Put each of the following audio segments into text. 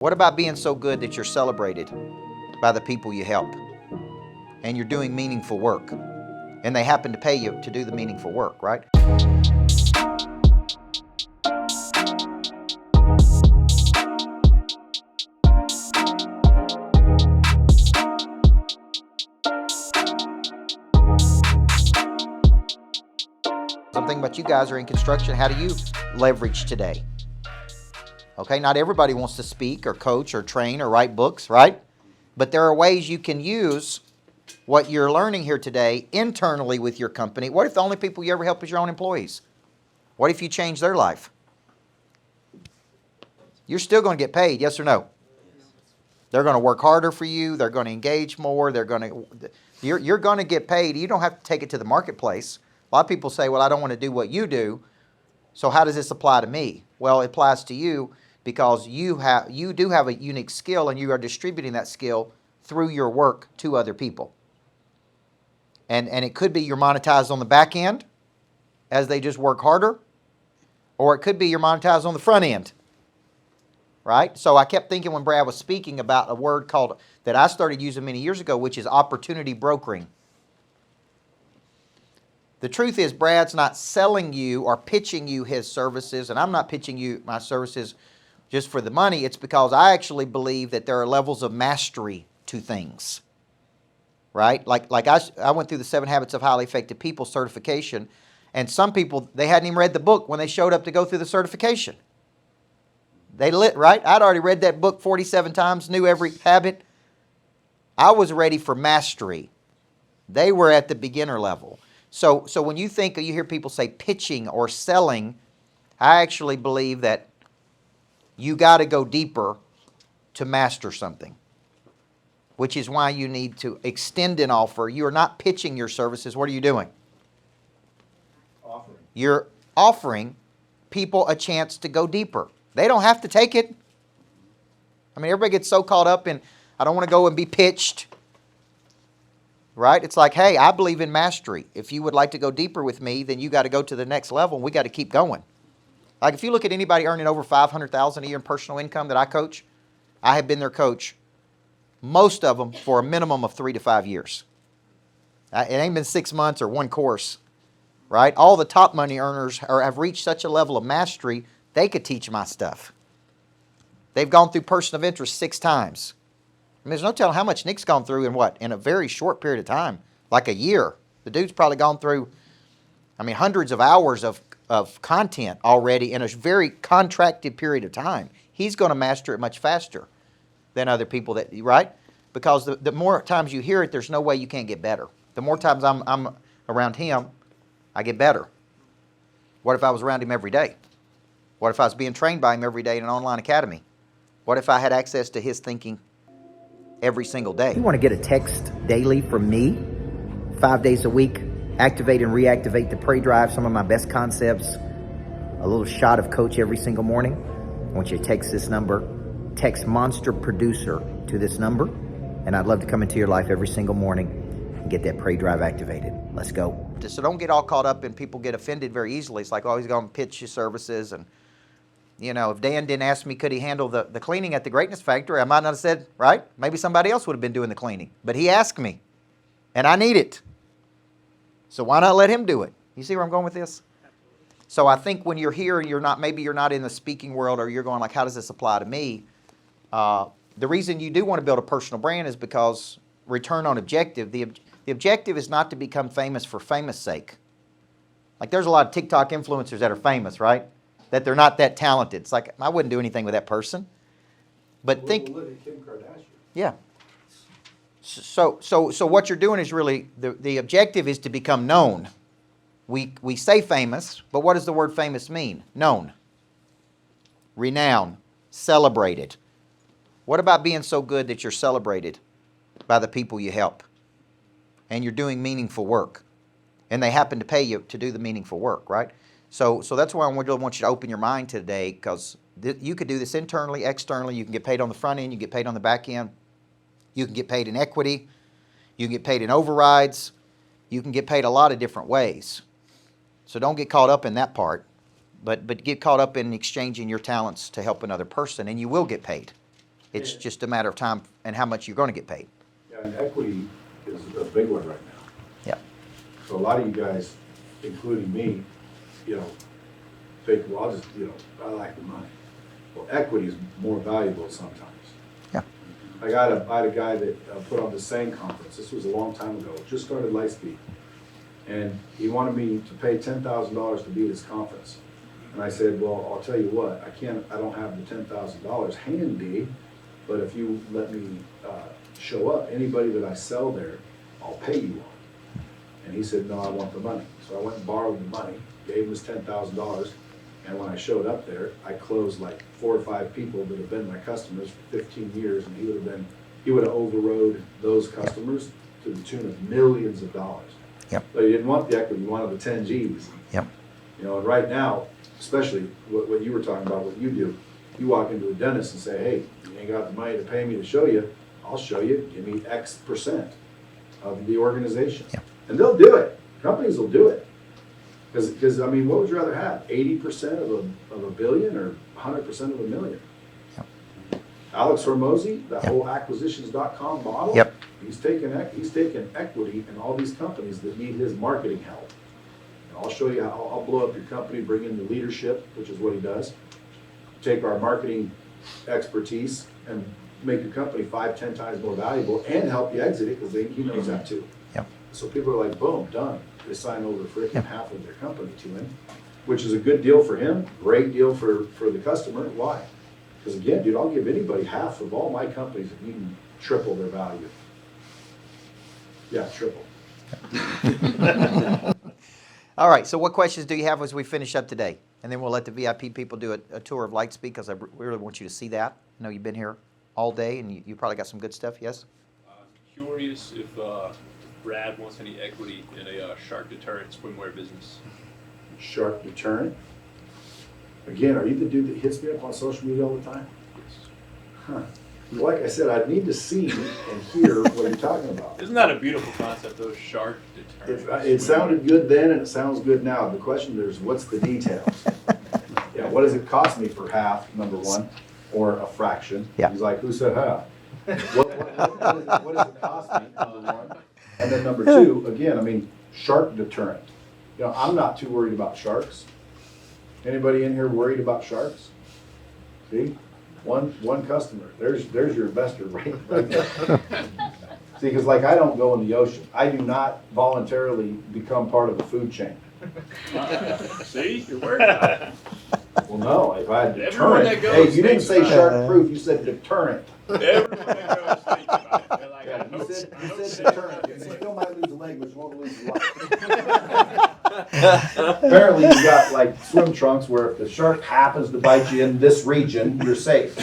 What about being so good that you're celebrated by the people you help and you're doing meaningful work and they happen to pay you to do the meaningful work, right? Something about you guys are in construction. How do you leverage today? Okay, not everybody wants to speak or coach or train or write books, right? But there are ways you can use what you're learning here today internally with your company. What if the only people you ever help is your own employees? What if you change their life? You're still going to get paid, yes or no? They're going to work harder for you. They're going to engage more. You're going to get paid. You don't have to take it to the marketplace. A lot of people say, well, I don't want to do what you do, so how does this apply to me? Well, it applies to you because you do have a unique skill and you are distributing that skill through your work to other people. And it could be you're monetized on the back end as they just work harder, or it could be you're monetized on the front end, right? So I kept thinking when Brad was speaking about a word called that I started using many years ago, which is opportunity brokering. The truth is, Brad's not selling you or pitching you his services, and I'm not pitching you my services just for the money. It's because I actually believe that there are levels of mastery to things, right? Like I went through the 7 Habits of Highly Effective People certification, and some people, they hadn't even read the book when they showed up to go through the certification. Right? I'd already read that book 47 times, knew every habit. I was ready for mastery. They were at the beginner level. So when you hear people say pitching or selling, I actually believe that you got to go deeper to master something, which is why you need to extend an offer. You are not pitching your services. What are you doing? Offering. You're offering people a chance to go deeper. They don't have to take it. I mean, everybody gets so caught up in, I don't want to go and be pitched. Right? It's like, hey, I believe in mastery. If you would like to go deeper with me, then you got to go to the next level, and we got to keep going. Like if you look at anybody earning over $500,000 a year in personal income that I coach, I have been their coach, most of them for a minimum of 3 to 5 years. It ain't been 6 months or one course, right? All the top money earners have reached such a level of mastery, they could teach my stuff. They've gone through person of interest 6 times. I mean, there's no telling how much Nick's gone through in a very short period of time, like a year. The dude's probably gone through, hundreds of hours of content already in a very contracted period of time. He's going to master it much faster than other people right? Because the more times you hear it, there's no way you can't get better. The more times I'm around him, I get better. What if I was around him every day? What if I was being trained by him every day in an online academy? What if I had access to his thinking every single day? You want to get a text daily from me, 5 days a week, activate and reactivate the prey drive, some of my best concepts, a little shot of coach every single morning. I want you to text this number, text Monster Producer to this number, and I'd love to come into your life every single morning and get that prey drive activated. Let's go. So don't get all caught up and people get offended very easily. It's like, oh, he's going to pitch his services, and if Dan didn't ask me, could he handle the cleaning at the Greatness Factory, I might not have said, right? Maybe somebody else would have been doing the cleaning. But he asked me, and I need it. So why not let him do it? You see where I'm going with this? So I think when you're here and maybe you're not in the speaking world, or you're going like, how does this apply to me? The reason you do want to build a personal brand is because return on objective. The objective is not to become famous for famous sake. Like there's a lot of TikTok influencers that are famous, right? That they're not that talented. It's like, I wouldn't do anything with that person. But look at Kim Kardashian. Yeah. So what you're doing is really, the objective is to become known. We say famous, but what does the word famous mean? Known. Renowned. Celebrated. What about being so good that you're celebrated by the people you help? And you're doing meaningful work. And they happen to pay you to do the meaningful work, right? So that's why I really want you to open your mind today, because you could do this internally, externally. You can get paid on the front end. You can get paid on the back end. You can get paid in equity. You can get paid in overrides. You can get paid a lot of different ways. So don't get caught up in that part, but get caught up in exchanging your talents to help another person, and you will get paid. It's Yeah. just a matter of time and how much you're going to get paid. Yeah, and equity is a big one right now. Yeah. So a lot of you guys, including me, think, well, I'll just, I like the money. Well, equity is more valuable sometimes. Yeah. I had a guy that put on the same conference. This was a long time ago. Just started Lightspeed. And he wanted me to pay $10,000 to be at his conference. And I said, well, I'll tell you what, I don't have the $10,000 handy, but if you let me show up, anybody that I sell there, I'll pay you on. And he said, no, I want the money. So I went and borrowed the money, gave him his $10,000, and when I showed up there, I closed like 4 or 5 people that have been my customers for 15 years, and he would have overrode those customers to the tune of millions of dollars. Yep. But he didn't want the equity, he wanted the 10 G's. Yep. And right now, especially what you were talking about, what you do, you walk into a dentist and say, hey, you ain't got the money to pay me to show you, I'll show you, give me X% of the organization. Yep. And they'll do it. Companies will do it. Because I mean, what would you rather have? 80% of a billion or 100% of a million? Yep. Alex Hormozy, that Yep. whole acquisitions.com model, Yep. he's taken equity in all these companies that need his marketing help. And I'll show you how I'll blow up your company, bring in the leadership, which is what he does. Take our marketing expertise and make your company 5-10 times more valuable and help you exit it because he knows that too. Yep. So people are like, boom, done. They sign over freaking half of their company to him, which is a good deal for him, great deal for the customer. Why? Because again, dude, I'll give anybody half of all my companies if you can triple their value. Yeah, triple. All right, so what questions do you have as we finish up today? And then we'll let the VIP people do a tour of Lightspeed because I really want you to see that. I know you've been here all day and you probably got some good stuff, yes? Curious if Brad wants any equity in a shark deterrent swimwear business. Shark deterrent. Again, are you the dude that hits me up on social media all the time? Huh. Like I said, I need to see and hear what you're talking about. Isn't that a beautiful concept, those shark deterrent? It sounded good then and it sounds good now. The question is, what's the details? Yeah, what does it cost me for half, number one, or a fraction? Yeah. He's like, who said half? What does it cost me, number one? And then number two, again, I mean, shark deterrent. I'm not too worried about sharks. Anybody in here worried about sharks? See? One customer. There's your investor right there. See, because like I don't go in the ocean. I do not voluntarily become part of the food chain. See? You're worried about it. Well, no, if I had Everyone deterrent. that goes Hey, you didn't thinks say about it. shark proof, you said deterrent. Everyone that goes thinks about it. They're like, Yeah, I hope- I hope you said they- deterrent. They still might lose a leg, but you won't lose a life. Apparently, you got like swim trunks where if the shark happens to bite you in this region, you're safe.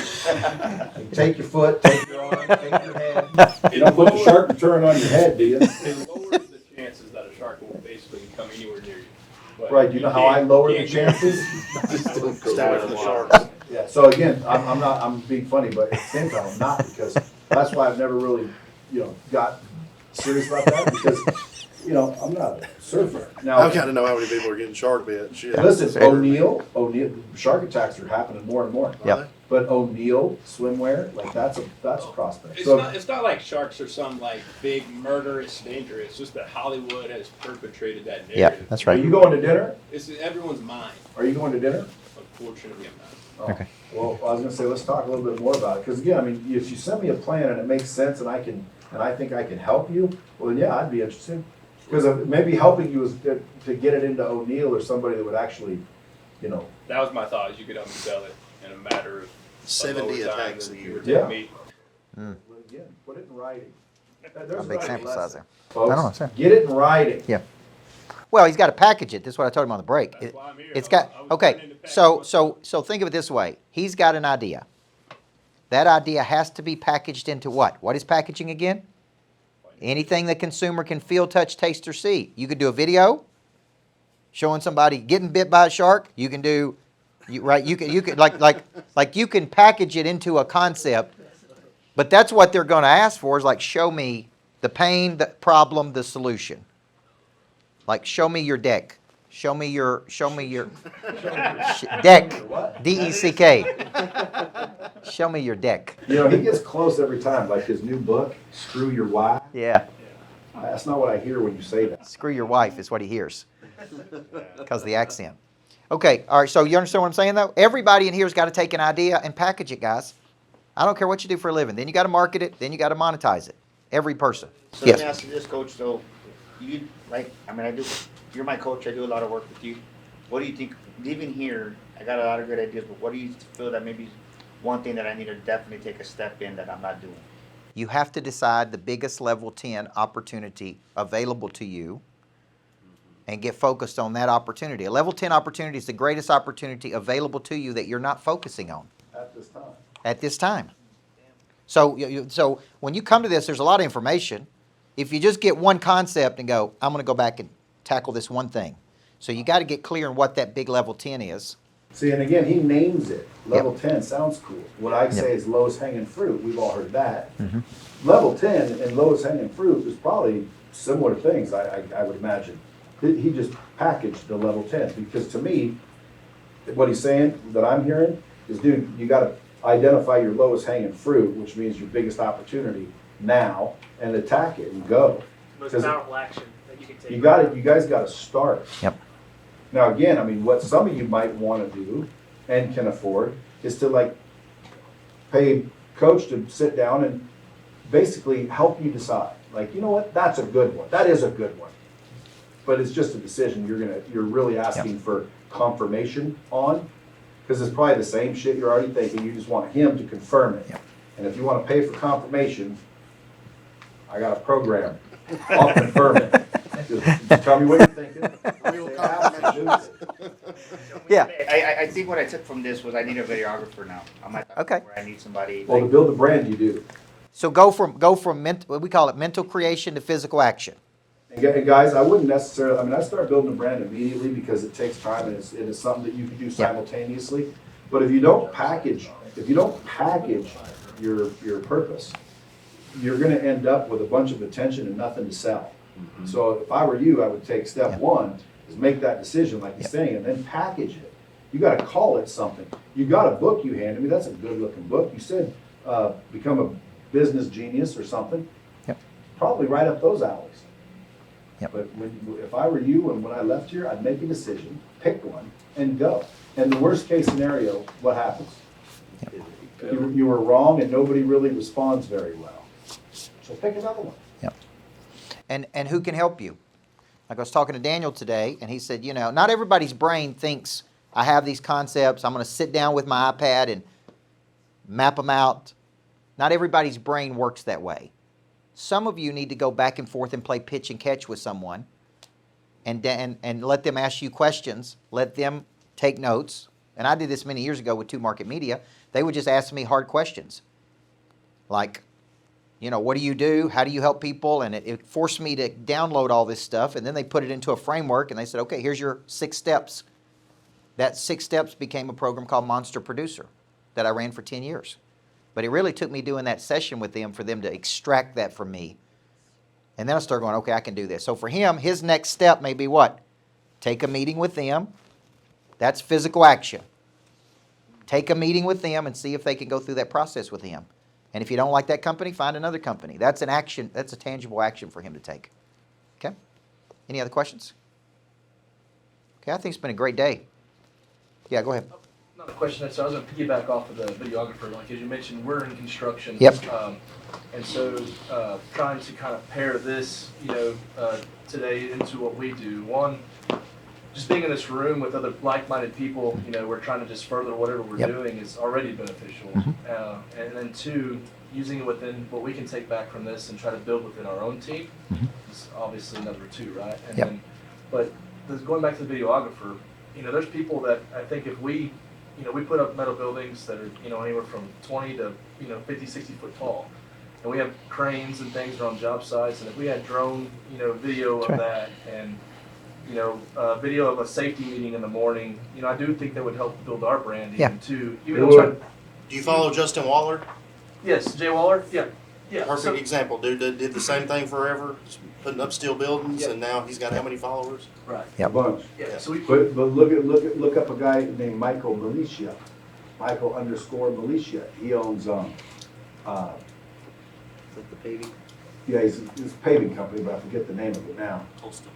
You take your foot, take your arm, take your head. You don't put the shark deterrent on your head, do you? It lowers the chances that a shark will basically come anywhere near you. But Right, you know how I can't- lower the can't chances? Stay away from the sharks. Yeah, so again, I'm being funny, but at the same time, I'm not, because that's why I've never really, got serious about that, because, I'm not a surfer. Now, I've got to know how many people are getting shark bit. Shit. listen, O'Neill, shark attacks are happening more and more. Yep. But O'Neill swimwear, like that's a prospect. It's So not like sharks are some like big murderous danger. It's just that Hollywood has perpetrated that narrative. Yeah, that's are right. you going to dinner? It's in everyone's mind. Are you going to dinner? Unfortunately, I'm not. Oh, Okay. Well, I was gonna say, let's talk a little bit more about it, because again, I mean, if you send me a plan and it makes sense and I think I can help you, well, then yeah, I'd be interested. Because maybe helping you is to get it into O'Neill or somebody that would actually, That was my thought. Is you could sell it in a matter of 70 lower time attacks than a you year. would Yeah. take me. But again, put it in writing. There's A big writing sample size lesson, there. folks. I don't know, sir. Get it in writing. Yeah. Well, he's got to package it. That's what I told him on the break. That's why I'm here. It's got, I was okay, planning to package so think of it this way. He's got an idea. That idea has to be packaged into what? What is packaging again? Anything the consumer can feel, touch, taste, or see. You could do a video showing somebody getting bit by a shark. You can do, you could like you can package it into a concept. But that's what they're going to ask for, is like, show me the pain, the problem, the solution. Like, show me your deck. Show me your deck. What? DECK. Show me your deck. You know, he gets close every time, like his new book, Screw Your Why. Yeah. That's not what I hear when you say that. Screw your wife is what he hears. Because of the accent. Okay, all right, so you understand what I'm saying, though? Everybody in here has got to take an idea and package it, guys. I don't care what you do for a living. Then you got to market it. Then you got to monetize it. Every person. So Yes. let me ask you this, Coach. So, you like? I mean, you're my coach. I do a lot of work with you. What do you think? Leaving here, I got a lot of good ideas. But what do you feel that maybe one thing that I need to definitely take a step in that I'm not doing? You have to decide the biggest level 10 opportunity available to you and get focused on that opportunity. A level 10 opportunity is the greatest opportunity available to you that you're not focusing on At this time. at this time. So when you come to this, there's a lot of information. If you just get one concept and go, I'm going to go back and tackle this one thing. So you got to get clear on what that big level 10 is. See, and again, he names it. Level 10 sounds cool. What I say is lowest hanging fruit. We've all heard that. Level 10 and lowest hanging fruit is probably similar things, I would imagine. He just packaged the level 10 because to me, what he's saying that I'm hearing is, dude, you got to identify your lowest hanging fruit, which means your biggest opportunity now, and attack it and go. Most 'Cause powerful action that you can take. you guys got to start. Yep. Now, again, I mean, what some of you might want to do and can afford is to like pay coach to sit down and basically help you decide. Like, you know what? That's a good one. That is a good one. But it's just a decision you're really asking for confirmation on, because it's probably the same shit you're already thinking. You just want him to confirm it. Yep. And if you want to pay for confirmation, I got a program. I'll confirm it. Just tell me what you're thinking. Real Say, absolutely. Yeah. I think what I took from this was I need a videographer now. I'm at that Okay. point where I need somebody. Well, to build a brand, you do. So go from what we call it mental creation to physical action. And guys, I wouldn't necessarily, I mean, I start building a brand immediately because it takes time and it is something that you can do simultaneously. But if you don't package your purpose, you're gonna end up with a bunch of attention and nothing to sell. So if I were you, I would take step one, is make that decision like you're saying, and then package it. You gotta call it something. You got a book you handed me, that's a good looking book. You said, become a business genius or something. Yep. Probably right up those alleys. Yep. But if I were you and when I left here, I'd make a decision, pick one, and go. And the worst case scenario, what happens? You were wrong and nobody really responds very well. So pick another one. Yep. And who can help you? Like I was talking to Daniel today, and he said, you know, not everybody's brain thinks I have these concepts. I'm going to sit down with my iPad and map them out. Not everybody's brain works that way. Some of you need to go back and forth and play pitch and catch with someone and let them ask you questions. Let them take notes. And I did this many years ago with Two Market Media. They would just ask me hard questions. Like, you know, what do you do? How do you help people? And it forced me to download all this stuff. And then they put it into a framework and they said, okay, here's your 6 steps. That 6 steps became a program called Monster Producer that I ran for 10 years. But it really took me doing that session with them for them to extract that from me. And then I started going, okay, I can do this. So for him, his next step may be what? Take a meeting with them. That's physical action. Take a meeting with them and see if they can go through that process with him. And if you don't like that company, find another company. That's an action. That's a tangible action for him to take. Okay? Any other questions? Okay, I think it's been a great day. Yeah, go ahead. Not a question. So I was going to piggyback off of the videographer. Like as you mentioned, we're in construction. Yep. And so trying to kind of pair this, today into what we do. One, just being in this room with other like-minded people, we're trying to just further whatever we're Yep. doing is already beneficial. And then two, using it within what we can take back from this and try to build within our own team is obviously number two, right? And Yep. then, but going back to the videographer, there's people that I think if we put up metal buildings that are, anywhere from 20 to, 50, 60 foot tall. And we have cranes and things that are on job sites. And if we had drone, video of that and, video of a safety meeting in the morning, I do think that would help build our brand Yeah. even too. It Even would. though Do you follow Justin Waller? yes, Jay Waller, yeah. Yeah, Perfect so- example, dude that did the same thing forever, putting up steel buildings, Yep. and now he's got how many followers? Right. Yep. A bunch. Yeah, so we, But look up a guy named Micheal, Micheal_Militia. He owns, Like the paving, yeah, he's a paving company, but I forget the name of it now. coastal,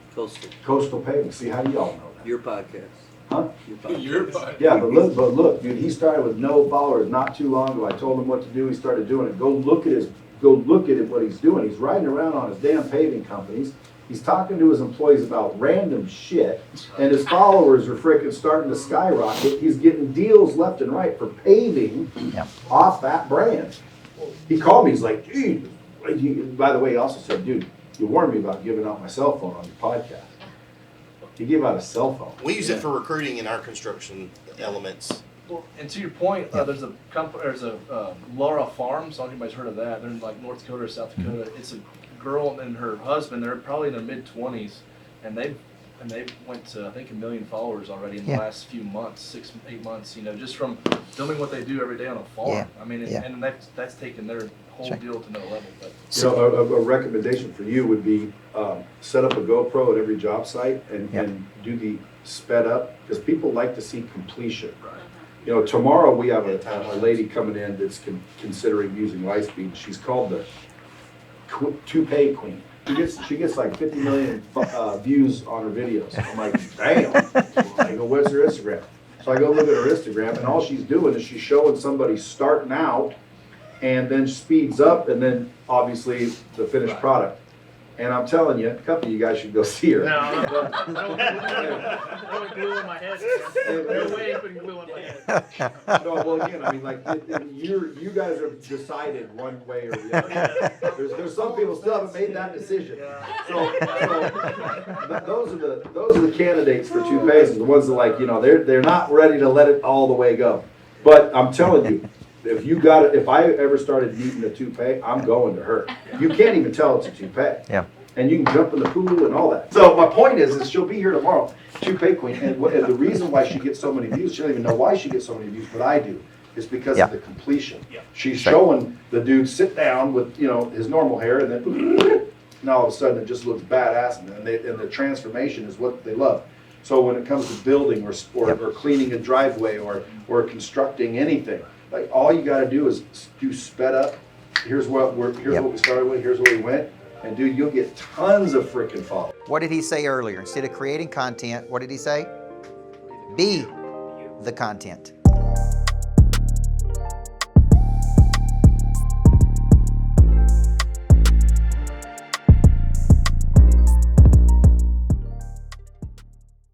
Coastal Paving. See, how do y'all know that? your podcast. Huh? Your podcast. You're fine. Yeah, but look, dude, he started with no followers not too long ago. I told him what to do. He started doing it. Go look at what he's doing. He's riding around on his damn paving companies. He's talking to his employees about random shit, and his followers are freaking starting to skyrocket. He's getting deals left and right for paving Yeah. off that brand. He called me. He's like, dude. By the way, he also said, dude, you warned me about giving out my cell phone on your podcast. He gave out a cell phone. We use it for recruiting in our construction elements. well, and to your point, there's a company, there's a Laura Farms. I don't know if anybody's heard of that. They're in like North Dakota or South Dakota. It's a girl and her husband. They're probably in their mid-20s, and they went to, I think, 1 million followers already in the Yeah. last few months, 6-8 months. You know, just from filming what they do every day on a farm. Yeah. I mean, Yeah. and that's taken their whole Sure. deal to another level. But You know, a recommendation for you would be, set up a GoPro at every job site and do the sped up, because people like to see completion. right. You know, tomorrow we have a lady coming in that's considering using Lightspeed. She's called the toupee queen. She gets like 50 million views on her videos. I'm like, damn. I go, what's her Instagram? So I go look at her Instagram, and all she's doing is she's showing somebody starting out, and then speeds up, and then obviously the finished product. And I'm telling you, a couple of you guys should go see her. I don't put glue on my head. No way putting glue on my head. No, well, again, I mean, like, you guys have decided one way or the other. There's some people still haven't made that decision. So those are the candidates for toupees, the ones that, like, you know, they're not ready to let it all the way go. But I'm telling you, if I ever started needing a toupee, I'm going to her. You can't even tell it's a toupee. Yeah. And you can jump in the pool and all that. So my point is she'll be here tomorrow, toupee queen. And the reason why she gets so many views, she doesn't even know why she gets so many views, but I do. It's because Yeah. of the completion. Yeah. She's Right. showing the dude sit down with, you know, his normal hair, and then now all of a sudden it just looks badass, and the transformation is what they love. So when it comes to building or cleaning a driveway or constructing anything, like, all you gotta do is do sped up. Here's what we started with, here's where we went, and dude, you'll get tons of freaking followers. What did he say earlier? Instead of creating content, what did he say? Be the content.